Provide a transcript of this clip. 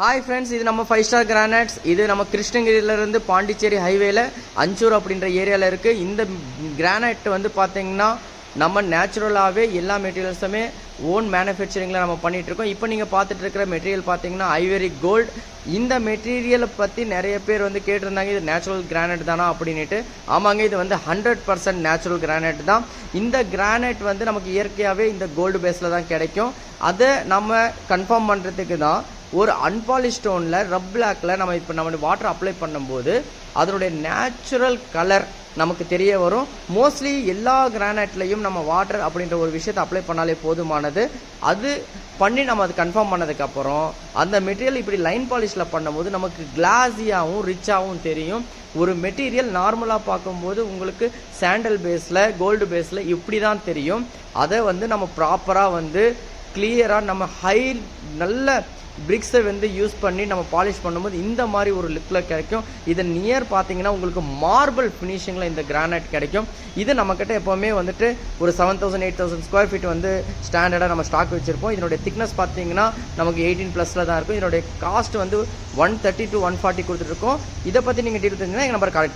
Hi friends, இது நம்ம 5 star granites. இது நம்ம கிருஷ்ணகிரியிலேருந்து பாண்டிச்சேரி ஹைவேல அஞ்சூர் அப்படின்ற ஏரியாவில் இருக்குது. இந்த கிரானைட் வந்து பார்த்தீங்கன்னா நம்ம நேச்சுரலாகவே எல்லா மெட்டீரியல்ஸுமே ஓன் மேனுஃபேக்சரிங்கில் நம்ம பண்ணிகிட்ருக்கோம். இப்போ நீங்கள் பார்த்துட்டு இருக்கிற மெட்டீரியல் பார்த்தீங்கன்னா ஐவரி கோல்டு. இந்த மெட்டீரியலை பற்றி நிறைய பேர் வந்து கேட்டிருந்தாங்க, இது நேச்சுரல் கிரானைட் தானா அப்படின்ட்டு. ஆமாங்க, இது வந்து 100% நேச்சுரல் கிரானைட் தான். இந்த கிரானைட் வந்து நமக்கு இயற்கையாகவே இந்த கோல்டு பேஸில் தான் கிடைக்கும். அதை நம்ம கன்ஃபார்ம் பண்ணுறதுக்கு தான் ஒரு அன்பாலிஷ் ஸ்டோனில் ரப் பிளாக்கில் நம்ம இப்போ நம்ம வாட்டர் அப்ளை பண்ணும்போது அதனுடைய நேச்சுரல் கலர் நமக்கு தெரிய வரும். மோஸ்ட்லி எல்லா கிரானைட்லையும் நம்ம வாட்டர் அப்படின்ற ஒரு விஷயத்தை அப்ளை பண்ணாலே போதுமானது. அது பண்ணி நம்ம அது கன்ஃபார்ம் பண்ணதுக்கப்புறம் அந்த மெட்டீரியல் இப்படி லைன் பாலிஷில் பண்ணும்போது நமக்கு கிளாஸியாகவும் ரிச்சாகவும் தெரியும். ஒரு மெட்டீரியல் நார்மலாக பார்க்கும்போது உங்களுக்கு சாண்டல் பேஸில் கோல்டு பேஸில் இப்படி தான் தெரியும். அதை வந்து நம்ம ப்ராப்பராக வந்து கிளியராக நம்ம நல்ல பிரிக்ஸை வந்து யூஸ் பண்ணி நம்ம பாலிஷ் பண்ணும்போது இந்த மாதிரி ஒரு லுக்கில் கிடைக்கும். இதை நியர் பார்த்தீங்கன்னா உங்களுக்கு மார்பிள் ஃபினிஷிங்கில் இந்த கிரானைட் கிடைக்கும். இது நம்மக்கிட்ட எப்போவுமே வந்துட்டு ஒரு 7000 8000 ஸ்கொயர் ஃபீட் வந்து ஸ்டாண்டர்டாக நம்ம ஸ்டாக் வச்சுருப்போம். இதனுடைய திக்னஸ் பார்த்தீங்கன்னா நமக்கு 18+ தான் இருக்கும். இதனுடைய காஸ்ட் வந்து 130 to 140 கொடுத்துட்ருக்கோம். இதை பற்றி நீங்கள் டீட்டெயில் தெரிஞ்சுன்னா எங்கள் நம்பர் கான்டெக்ட்